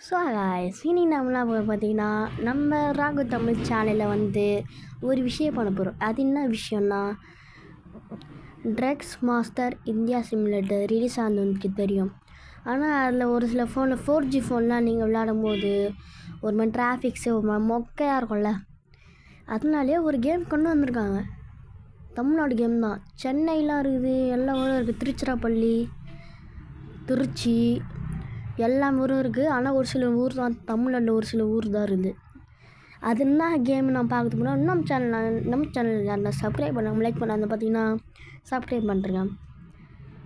So guys இனி நம்மளாம் பார்த்தீங்கன்னா நம்ம ராகு தமிழ் சேனலில் வந்து ஒரு விஷயம் பண்ண போகிறோம். அது என்ன விஷயம்னா, trucks master India simulator release ஆனதுக்கு தெரியும். ஆனால் அதில் ஒரு சில ஃபோனில் 4G ஃபோன்லாம் நீங்கள் விளையாடும் போது ஒரு மாதிரி டிராஃபிக்ஸு ஒரு மாதிரி மொக்கையாக இருக்கும்ல. அதனாலே ஒரு கேம் கொண்டு வந்திருக்காங்க. தமிழ்நாடு கேம் தான். சென்னைலாம் இருக்குது, எல்லா ஊரும் இருக்குது, திருச்சிராப்பள்ளி, திருச்சி எல்லா ஊரும் இருக்குது. ஆனால் ஒரு சில ஊர் தான் தமிழ்நாட்டில் ஒரு சில ஊர் தான் இருக்குது. அது என்ன கேம் நான் பார்க்கறதுக்கு முன்னாடி நம்ம சேனல் யாருன்னா சப்ஸ்கிரைப் பண்ணாமல் லைக் பண்ணாமல் பார்த்தீங்கன்னா சப்ஸ்கிரைப் பண்ணுறேன்.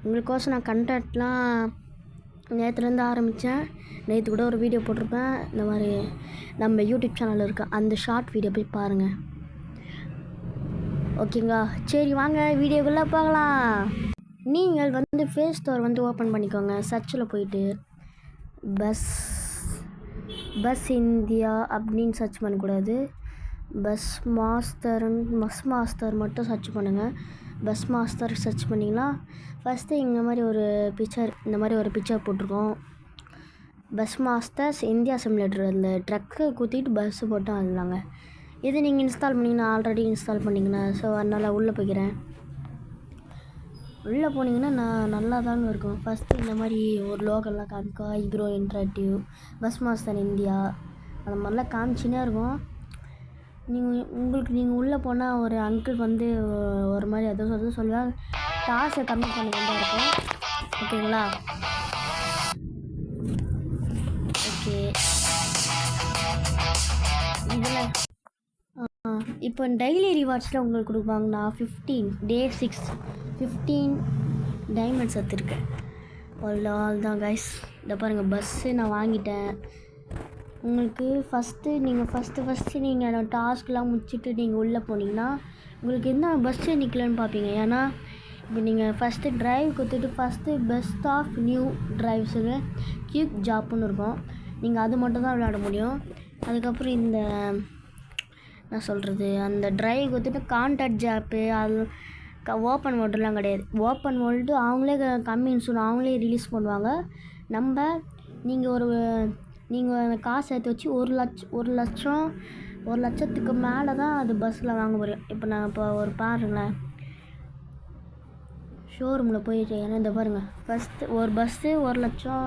உங்களுக்கோசம் நான் கண்டென்ட்லாம் நேற்றுலேருந்து ஆரம்பித்தேன். நேற்று கூட ஒரு வீடியோ போட்டிருப்பேன். இந்த மாதிரி நம்ம யூடியூப் சேனலில் இருக்க அந்த ஷார்ட் வீடியோ போய் பாருங்கள். ஓகேங்களா? சரி வாங்க வீடியோக்குள்ளே பார்க்கலாம். நீங்கள் வந்து ஃபேஸ் ஸ்டோர் வந்து ஓப்பன் பண்ணிக்கோங்க. சர்ச்சில் போயிட்டு பஸ் இந்தியா அப்படின்னு சர்ச் பண்ணக்கூடாது. பஸ் மாஸ்டர் மட்டும் சர்ச் பண்ணுங்கள். பஸ் மாஸ்டர் சர்ச் பண்ணிங்கன்னா ஃபஸ்ட்டு இந்த மாதிரி ஒரு பிக்சர் போட்டிருக்கோம். Bus masters India simulator. அந்த ட்ரக்கை குத்திட்டு பஸ்ஸு போட்டு ஆடலாங்க. இது நீங்கள் இன்ஸ்டால் பண்ணிங்கன்னா ஆல்ரெடி இன்ஸ்டால் பண்ணிங்கன்னா ஸோ அதனால் உள்ளே போய்க்கிறேன். உள்ளே போனீங்கன்னா நல்லா தாங்க இருக்கும். ஃபஸ்ட்டு இந்த மாதிரி ஒரு லோகல்லாம் காமிக்கும். ஐக்ரோ இன்ட்ராக்டிவ், பஸ் மாஸ்டர் இந்தியா, அந்த மாதிரிலாம் காமிச்சினே இருக்கும். நீங்கள் உள்ளே போனால் ஒரு அங்கிள் வந்து ஒரு மாதிரி எதோ சொல்லுவாங்க, காசை கம்மி பண்ண வேண்டியா இருக்கும். ஓகேங்களா? ஓகே, இதில் இப்போ டெய்லி ரிவார்ட்ஸில் உங்களுக்கு கொடுப்பாங்கண்ணா 15 டைமண்ட்ஸ் எடுத்துருக்கேன். ஆல் தான் கைஸ். இதை பாருங்கள், பஸ்ஸு நான் வாங்கிட்டேன். உங்களுக்கு ஃபஸ்ட்டு நீங்கள் டாஸ்க்லாம் முடிச்சுட்டு நீங்கள் உள்ளே போனீங்கன்னா உங்களுக்கு என்ன பஸ்ஸு நிற்கலன்னு பார்ப்பீங்க. ஏன்னா இப்போ நீங்கள் ஃபஸ்ட்டு ட்ரைவ் கொடுத்துட்டு ஃபஸ்ட்டு பெஸ்ட் ஆஃப் நியூ ட்ரைவ்ஸுக்கு கியூக் ஜாப்புன்னு இருக்கும். நீங்கள் அது மட்டும் தான் விளையாட முடியும். அதுக்கப்புறம் இந்த என்ன சொல்கிறது, அந்த ட்ரைவ் கொடுத்துட்டு கான்டாக்ட் ஜாப்பு அது ஓப்பன் வேர்ல்டுலாம் கிடையாது. ஓப்பன் வேர்ல்டு அவங்களே அவங்களே ரிலீஸ் பண்ணுவாங்க. நீங்கள் காசு சேர்த்து வச்சு ஒரு லட்சத்துக்கு மேலே தான் அது பஸ்ஸில் வாங்க முடியும். இப்போ ஒரு பாருங்களேன், ஷோரூமில் போயிட்டு ஏன்னா இந்த பாருங்கள், ஃபஸ்ட்டு ஒரு பஸ்ஸு 1 லட்சம்,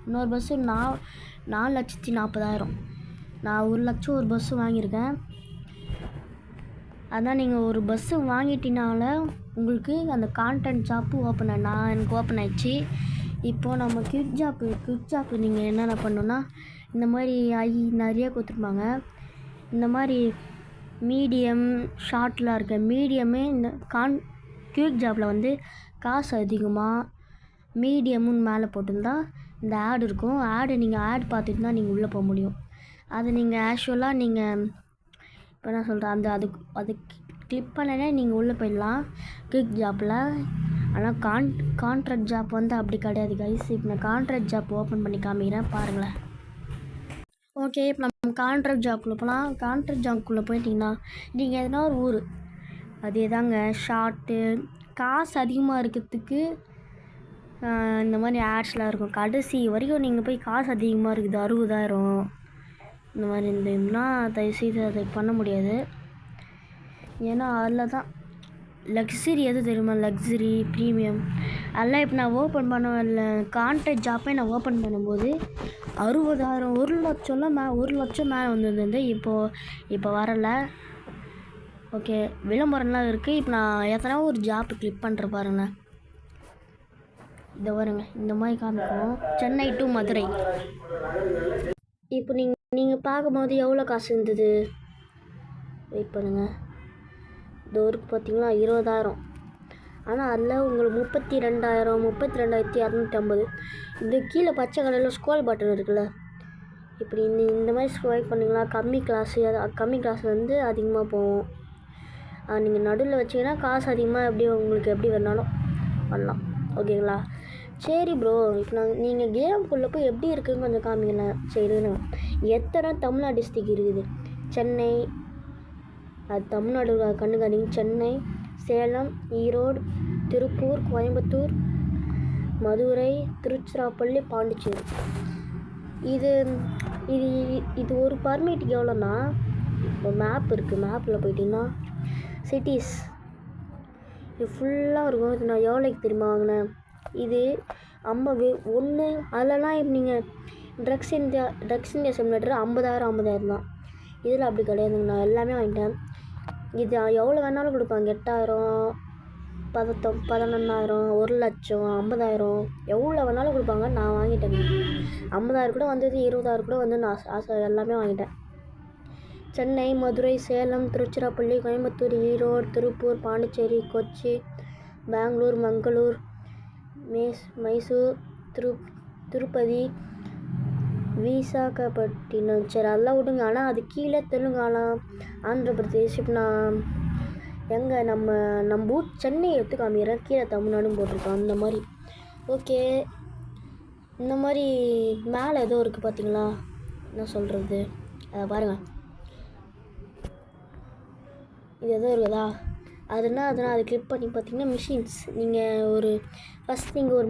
இன்னொரு பஸ்ஸு 4,40,000. நான் 1 லட்சம் ஒரு பஸ்ஸு வாங்கியிருக்கேன். அதான் நீங்கள் ஒரு பஸ்ஸு வாங்கிட்டினால உங்களுக்கு அந்த கான்டென்ட் ஜாப்பு எனக்கு ஓப்பன் ஆயிடுச்சு. இப்போது நம்ம குவிக் ஜாப்பு நீங்கள் என்னென்ன பண்ணணுன்னா இந்த மாதிரி நிறைய கொடுத்துருப்பாங்க. இந்த மாதிரி மீடியம் ஷார்ட்லாம் இருக்க மீடியமே இந்த குவிக் ஜாப்பில் வந்து காசு அதிகமாக மீடியமுன்னு மேலே போட்டிருந்தா இந்த ஆட் இருக்கும். நீங்கள் ஆட் பார்த்துட்டு தான் நீங்கள் உள்ளே போக முடியும். அதை நீங்கள் ஆக்சுவலாக நீங்கள் இப்போ நான் சொல்கிறேன், அது கிளிக் பண்ணனே நீங்கள் உள்ளே போயிடலாம் குவிக் ஜாப்பில். ஆனால் கான்ட்ராக்ட் ஜாப் வந்து அப்படி கிடையாது கைஸ். இப்போ நான் கான்ட்ராக்ட் ஜாப் ஓப்பன் பண்ணி காமிக்கிறேன், பாருங்களேன். ஓகே, இப்போ நம்ம கான்ட்ராக்ட் ஜாப்குள்ளே போகலாம். கான்ட்ராக்ட் ஜாப்குள்ளே போயிட்டிங்கன்னா நீங்கள் எதனா ஒரு ஊர் அதே தாங்க. ஷார்ட்டு காசு அதிகமாக இருக்கிறதுக்கு இந்த மாதிரி ஆட்ஸ்லாம் இருக்கும். கடைசி வரைக்கும் நீங்கள் போய் காசு அதிகமாக இருக்குது 60,000 இந்த மாதிரி இருந்ததுன்னா தயவுசெய்து அதை பண்ண முடியாது. ஏன்னா அதில் தான் லக்ஸரி எது தெரியுமா, லக்ஸரி ப்ரீமியம் அதெல்லாம். இப்போ நான் ஓப்பன் பண்ண கான்ட்ராக்ட் ஜாப்பை நான் ஓப்பன் பண்ணும்போது 60,000 1 லட்சம் மேலே வந்திருந்தது. இப்போ வரலை. ஓகே, விளம்பரம்லாம் இருக்குது. இப்போ நான் எத்தனை ஒரு ஜாப்பு கிளிக் பண்ணுற பாருங்களேன். இதை வருங்க, இந்த மாதிரி காமிக்கும். சென்னை டு மதுரை. இப்போ நீங்கள் பார்க்கும்போது எவ்வளோ காசு இருந்தது, வெயிட் பண்ணுங்கள். இந்த ஊருக்கு பார்த்தீங்கன்னா 20,000. ஆனால் அதில் உங்களுக்கு 32,250. இந்த கீழே பச்சை கலரில் ஸ்க்ரோல் பட்டன் இருக்குல்ல, இப்படி இந்த மாதிரி ஸ்க்ரோல் பண்ணிங்கன்னா கம்மி கிளாஸ் வந்து அதிகமாக போகும். நீங்கள் நடுவில் வச்சிங்கன்னா காசு அதிகமாக உங்களுக்கு எப்படி வேணாலும் பண்ணலாம். ஓகேங்களா? சரி ப்ரோ, இப்போ நீங்கள் கேமுக்குள்ளே போய் எப்படி இருக்குதுன்னு கொஞ்சம் காமிக்கலாம். சரிண்ணா, எத்தனை தமிழ்நாடு டிஸ்ட்ரிக் இருக்குது? சென்னை, அது தமிழ்நாடு கண்ணுக்காடிங்க. சென்னை, சேலம், ஈரோடு, திருப்பூர், கோயம்புத்தூர், மதுரை, திருச்சிராப்பள்ளி, பாண்டிச்சேரி. இது இது இது ஒரு பர்மிட்டுக்கு எவ்வளோன்னா, ஒரு மேப் இருக்குது, மேப்பில் போயிட்டிங்கன்னா சிட்டிஸ் இது ஃபுல்லாக இருக்கும். இது நான் எவ்வளோக்கு தெரியுமா வாங்கினேன்? இது 50 ஒன்று. அதிலலாம் இப்போ நீங்கள் ட்ரக்ஸ் இந்தியா சிமுலேட்டர் 50,000 தான். இதில் அப்படி கிடையாதுங்க. நான் எல்லாமே வாங்கிட்டேன். இது எவ்வளோ வேணாலும் கொடுப்பாங்க. 8,000, 11,000, 1,00,000, 50,000 எவ்வளோ வேணாலும் கொடுப்பாங்க. நான் வாங்கிட்டேங்க. 50,000 கூட வந்தது, 20,000 கூட வந்து நான் ஆசை எல்லாமே வாங்கிட்டேன். சென்னை, மதுரை, சேலம், திருச்சிராப்பள்ளி, கோயம்புத்தூர், ஈரோடு, திருப்பூர், பாண்டிச்சேரி, கொச்சி, பெங்களூர், மங்களூர், மைசூர், திருப்பதி, விசாகப்பட்டினம். சரி அதெல்லாம் விடுங்க. ஆனால் அது கீழே தெலுங்கானா, ஆந்திர பிரதேஷ். இப்போ நான் எங்கே நம்ம ஊர் சென்னை எடுத்து காமிக்கிறேன். கீழே தமிழ்நாடுன்னு போட்டிருக்கோம் அந்த மாதிரி. ஓகே, இந்த மாதிரி மேலே ஏதோ இருக்குது பார்த்தீங்களா? என்ன சொல்கிறது, அதை பாருங்கள். இது எதோ இருக்குதா? அதுனா அது கிளிக் பண்ணி பார்த்தீங்கன்னா மிஷின்ஸ். நீங்கள் ஃபஸ்ட் நீங்கள் ஒரு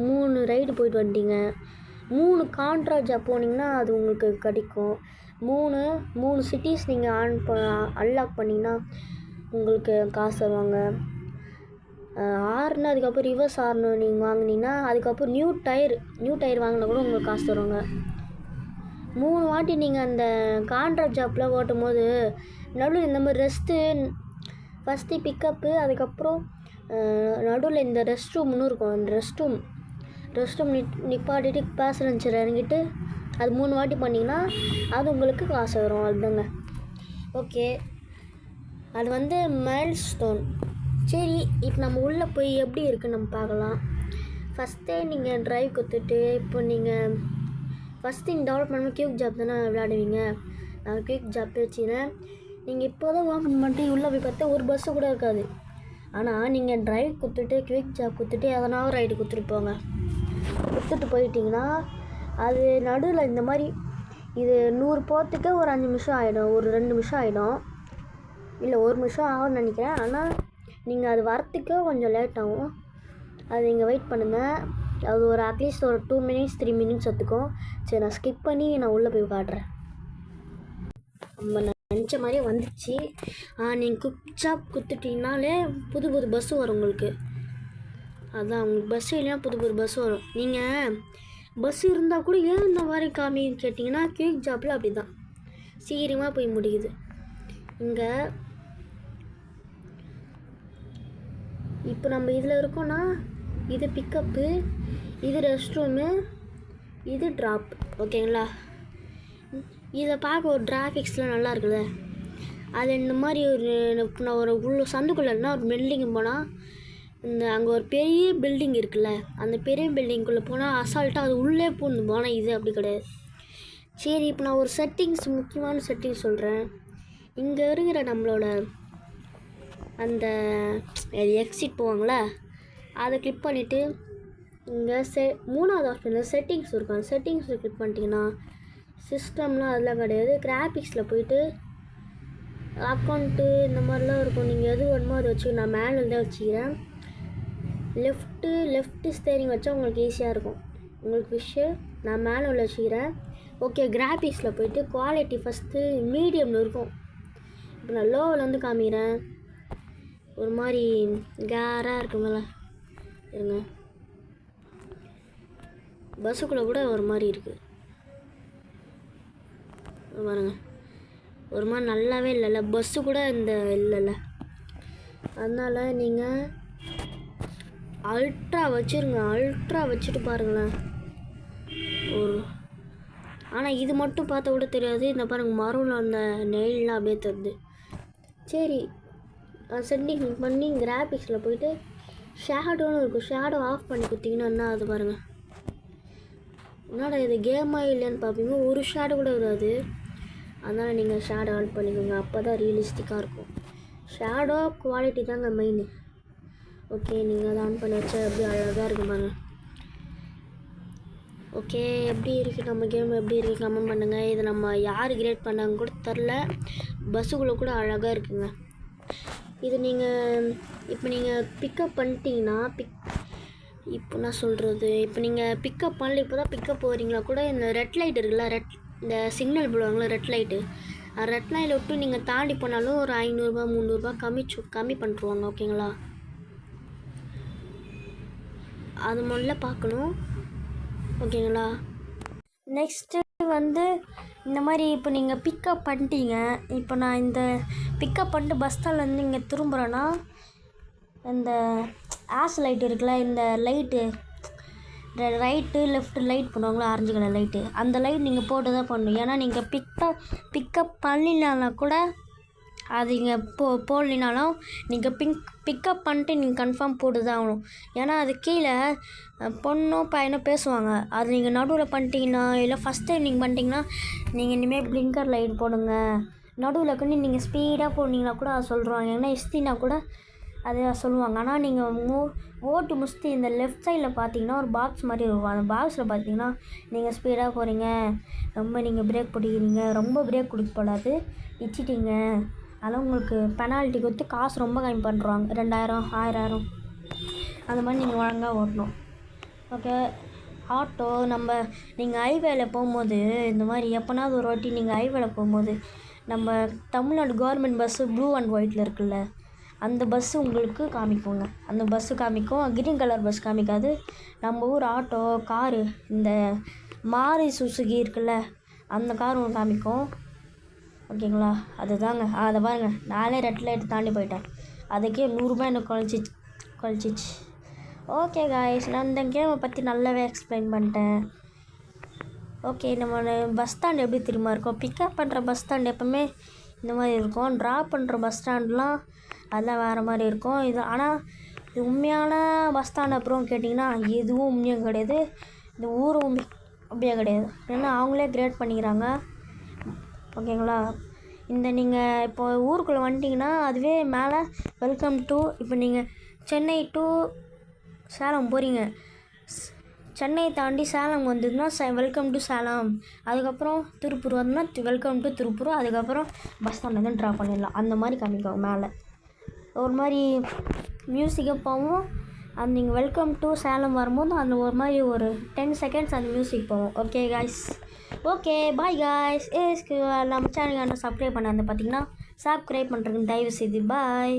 மூணு ரைடு போயிட்டு வந்துட்டீங்க. 3 கான்ட்ராக்டா போனீங்கன்னா அது உங்களுக்கு கிடைக்கும். 3 சிட்டிஸ் நீங்கள் அன்லாக் பண்ணிங்கன்னா உங்களுக்கு காசு தருவாங்க. 6ன்னு அதுக்கப்புறம் ரிவர்ஸ் 6ன்னு நீங்கள் வாங்கினீங்கன்னா அதுக்கப்புறம் நியூ டயர் வாங்கினா கூட உங்களுக்கு காசு தருவாங்க. 3 வாட்டி நீங்கள் அந்த கான்ட்ராக்ட் ஜாப்பில் ஓட்டும் போது நடுவில் இந்த மாதிரி ஃபஸ்ட்டு பிக்கப்பு, அதுக்கப்புறம் நடுவில் இந்த ரெஸ்ட் ரூம்னு இருக்கும். அந்த ரெஸ்ட் ரூம் நிப்பாட்டிட்டு பேசஞ்சர் இறங்கிட்டு அது 3 வாட்டி பண்ணிங்கன்னா அது உங்களுக்கு காசு வரும். அதுதாங்க. ஓகே, அது வந்து மைல் ஸ்டோன். சரி, இப்போ நம்ம உள்ளே போய் எப்படி இருக்குன்னு நம்ம பார்க்கலாம். ஃபஸ்ட்டே நீங்கள் ட்ரைவ் கற்றுட்டு இப்போ நீங்கள் ஃபஸ்ட்டு நீங்கள் டெவலப் பண்ணும்போது குயிக் ஜாப் தானே விளையாடுவீங்க. நான் குயிக் ஜாப் வச்சுக்கிறேன். நீங்கள் இப்போ தான் ஓப்பன் பண்ணிட்டு உள்ளே போய் பார்த்தா ஒரு பஸ்ஸு கூட இருக்காது. ஆனால் நீங்கள் ட்ரைவ் கொடுத்துட்டு குயிக் ஜாப் கொடுத்துட்டு எதனாவது ரைடு கொடுத்துட்டு போயிட்டிங்கன்னா அது நடுவில் இந்த மாதிரி இது 100 போகிறதுக்கே ஒரு 5 நிமிஷம் ஆகிடும், ஒரு 2 நிமிஷம் ஆகிடும், இல்லை 1 நிமிஷம் ஆகும்னு நினைக்கிறேன். ஆனால் நீங்கள் அது வரத்துக்கே கொஞ்சம் லேட் ஆகும். அது நீங்கள் வெயிட் பண்ணுங்கள். அது ஒரு அட்லீஸ்ட் ஒரு 2 மினிட்ஸ் 3 மினிட்ஸ் எடுத்துக்கும். சரி, நான் ஸ்கிப் பண்ணி நான் உள்ளே போய் காட்டுறேன். நம்ம நினச்ச மாதிரியே வந்துச்சு. நீங்கள் குயிக் ஜாப் கொடுத்துட்டிங்கனாலே புது பஸ்ஸு வரும் உங்களுக்கு. அதுதான் உங்களுக்கு பஸ்ஸு இல்லைன்னா புது பஸ்ஸு வரும். நீங்கள் பஸ்ஸு இருந்தால் கூட ஏன் இந்த மாதிரி காமின்னு கேட்டிங்கன்னா குயிக் ஜாப்பில் அப்படி தான் சீக்கிரமாக போய் முடியுது. இங்கே இப்போ நம்ம இதில் இருக்கோன்னா இது பிக்கப்பு, இது ரெஸ்ட் ரூமு, இது ட்ராப். ஓகேங்களா? இதில் பார்க்க ஒரு கிராஃபிக்ஸ்லாம் நல்லா இருக்குல்ல. அது இந்த மாதிரி நான் உள்ள சந்துக்குள்ளேன்னா ஒரு பில்டிங் போனால் அங்கே ஒரு பெரிய பில்டிங் இருக்குல்ல, அந்த பெரிய பில்டிங்குள்ளே போனால் அசால்ட்டாக அது உள்ளே போகணும். போனால் இது அப்படி கிடையாது. சரி, இப்போ நான் ஒரு முக்கியமான செட்டிங்ஸ் சொல்கிறேன். இங்கே இருக்கிற நம்மளோட அந்த எக்ஸிட் போவாங்களே அதை கிளிக் பண்ணிவிட்டு இங்கே 3வது ஆப்ஷனில் செட்டிங்ஸ் இருக்கும். அந்த செட்டிங்ஸில் கிளிக் பண்ணிட்டீங்கன்னா சிஸ்டம்லாம் அதெல்லாம் கிடையாது. கிராஃபிக்ஸில் போயிட்டு அக்கௌண்ட்டு இந்த மாதிரிலாம் இருக்கும். நீங்கள் எது வேணுமோ அதை வச்சு நான் மேனுவல் தான் வச்சுக்கிறேன். லெஃப்ட்டு ஸ்டேரிங் வச்சா உங்களுக்கு ஈஸியாக இருக்கும். உங்களுக்கு நான் மேனுவல் வச்சுக்கிறேன். ஓகே, கிராஃபிக்ஸில் போயிட்டு குவாலிட்டி ஃபஸ்ட்டு மீடியமில் இருக்கும். இப்போ நான் லோவில் வந்து காமிக்கிறேன். ஒரு மாதிரி கேராக இருக்குங்கள இருங்க. பஸ்ஸுக்குள்ளே கூட ஒரு மாதிரி இருக்குது பாருங்க. ஒரு மாதிரி நல்லாவே இல்லைல்ல, பஸ்ஸு கூட இந்த இல்லைல்ல. அதனால் நீங்கள் அல்ட்ரா வச்சுருங்க. அல்ட்ரா வச்சுட்டு பாருங்களேன். ஆனால் இது மட்டும் பார்த்தா கூட தெரியாது. இந்த பாருங்கள், மரம்ல அந்த நெயில்லாம் அப்படியே தருது. சரி, செட்டிங் பண்ணி கிராஃபிக்ஸில் போயிட்டு ஷேடோன்னு இருக்கும். ஷேடோ ஆஃப் பண்ணி கொடுத்தீங்கன்னா என்ன அது பாருங்கள். என்னடா இது கேமாக இல்லைன்னு பார்ப்பீங்க, ஒரு ஷேடோ கூட வராது. அதனால் நீங்கள் ஷேடோ ஆன் பண்ணிக்கோங்க. அப்போ தான் ரியலிஸ்டிக்காக இருக்கும். ஷேடோ குவாலிட்டி தாங்க மெயின். ஓகே, நீங்கள் அதை ஆன் பண்ணி வச்சா எப்படி அழகாக இருக்கும் பாருங்கள். ஓகே, எப்படி இருக்குது நம்ம கேம், எப்படி இருக்குது கமெண்ட் பண்ணுங்கள். இதை நம்ம யார் கிரியேட் பண்ணாங்க கூட தெரில. பஸ்ஸுக்குள்ளே கூட அழகாக இருக்குங்க. இது நீங்கள் இப்போ நீங்கள் பிக்கப் பண்ணிட்டீங்கன்னா இப்போ நான் சொல்கிறது, இப்போ நீங்கள் பிக்கப் பண்ணல, இப்போ தான் பிக்கப் போகிறீங்களா கூட இந்த ரெட் லைட் இருக்குல்ல, இந்த சிக்னல் போடுவாங்களா ரெட் லைட்டு, ரெட் லைட்டில் விட்டு நீங்கள் தாண்டி போனாலும் ஒரு 500 300 கம்மி பண்ணிட்டுருவாங்க. ஓகேங்களா? அது முதல்ல பார்க்கணும். ஓகேங்களா? நெக்ஸ்ட்டு வந்து இந்த மாதிரி இப்போ நீங்கள் பிக்கப் பண்ணிட்டீங்க. இப்போ நான் இந்த பிக்கப் பண்ணிட்டு பஸ் ஸ்டாண்ட்லேருந்து இங்கே திரும்புகிறேன்னா இந்த ஆஸ் லைட் இருக்குல்ல, இந்த லைட்டு ரைட்டு லெஃப்ட்டு லைட் பண்ணுவாங்களா, ஆரஞ்சு கலர் லைட்டு, அந்த லைட் நீங்கள் போட்டு தான் பண்ணணும். ஏன்னா நீங்கள் பிக்கப் பண்ணினாலும் கூட அது இங்கே போடலினாலும் நீங்கள் பிக்கப் பண்ணிட்டு நீங்கள் கன்ஃபார்ம் போட்டு தான் ஆகணும். ஏன்னா அது கீழே பொண்ணும் பையனும் பேசுவாங்க. அது நீங்கள் நடுவில் பண்ணிட்டீங்கன்னா, இல்லை ஃபஸ்ட் டைம் நீங்கள் பண்ணிட்டீங்கன்னா நீங்கள் இனிமேல் பிளிங்கர் லைட் போடுங்க. நடுவில் கொண்டு நீங்கள் ஸ்பீடாக போனீங்கன்னா கூட அதை சொல்லுவாங்க. ஏன்னா எஸ்டினா கூட அதை சொல்லுவாங்க. ஆனால் நீங்கள் ஓட்டு முடிச்சுட்டு இந்த லெஃப்ட் சைடில் பார்த்தீங்கன்னா ஒரு பாக்ஸ் மாதிரி இருக்கும். அந்த பாக்ஸில் பார்த்தீங்கன்னா நீங்கள் ஸ்பீடாக போகிறீங்க, ரொம்ப நீங்கள் பிரேக் பிடிக்கிறீங்க, ரொம்ப பிரேக் கொடுக்கப்படாது, இச்சிட்டிங்க, அதனால் உங்களுக்கு பெனால்ட்டி கொடுத்து காசு ரொம்ப கம்மி பண்ணுறாங்க. 2000 1000 அந்த மாதிரி நீங்கள் ஒழுங்காக ஓட்டணும். ஓகே. ஆட்டோ நீங்கள் ஹைவேல போகும்போது இந்த மாதிரி எப்போனாவது ஒரு வாட்டி நீங்கள் ஹைவேல போகும்போது நம்ம Tamil Nadu government bus blue and ஒயிட்டில் இருக்குல்ல, அந்த பஸ்ஸு உங்களுக்கு காமிக்குங்க. அந்த பஸ்ஸு காமிக்கும், க்ரீன் கலர் பஸ் காமிக்காது. நம்ம ஊர் ஆட்டோ காரு இந்த மாரி சுசுகி இருக்குல்ல, அந்த கார் ஒன்று காமிக்கும். ஓகேங்களா? அதுதாங்க. அதை பாருங்கள், நானே ரெட் லைட் தாண்டி போயிட்டேன். அதுக்கே 100 ரூபாய் எனக்கு குறைச்சிச்சு. ஓகே காய்ஸ், நான் இந்த கேமை பற்றி நல்லாவே எக்ஸ்பிளைன் பண்ணிட்டேன். ஓகே, நம்ம பஸ் ஸ்டாண்ட் எப்படி தெரியுமா இருக்கும்? பிக்கப் பண்ணுற பஸ் ஸ்டாண்ட் எப்போவுமே இந்த மாதிரி இருக்கும். ட்ராப் பண்ணுற பஸ் ஸ்டாண்ட்லாம் அதெல்லாம் வேறு மாதிரி இருக்கும். ஆனால் இது உண்மையான பஸ் ஸ்டாண்ட் அப்புறம் கேட்டிங்கன்னா எதுவும் உண்மையாக கிடையாது. இந்த ஊரும் அப்படியே கிடையாது. ஏன்னா அவங்களே கிரியேட் பண்ணிக்கிறாங்க. ஓகேங்களா? இந்த நீங்கள் இப்போ ஊருக்குள்ளே வந்துட்டிங்கன்னா அதுவே மேலே வெல்கம் டு, இப்போ நீங்கள் சென்னை டு சேலம் போகிறீங்க, சென்னை தாண்டி சேலம் வந்ததுன்னா வெல்கம் டு சேலம், அதுக்கப்புறம் திருப்பூர் வந்தோம்னா வெல்கம் டு திருப்பூர், அதுக்கப்புறம் பஸ் ஸ்டாண்டில் தான் ட்ராப் பண்ணிடலாம். அந்த மாதிரி காமிக்கும். மேலே ஒரு மாதிரி மியூசிக்காக போவோம். அது நீங்கள் வெல்கம் டு சேலம் வரும்போது அந்த ஒரு மாதிரி ஒரு 10 செகண்ட்ஸ் அந்த மியூசிக் போவோம். Okay guys, okay bye guys. நம்ம சேனலுக்கு சப்ஸ்கிரைப் பண்ணாது பார்த்தீங்கன்னா சப்ஸ்கிரைப் பண்ணுறதுக்கு தயவு செய்து பாய்.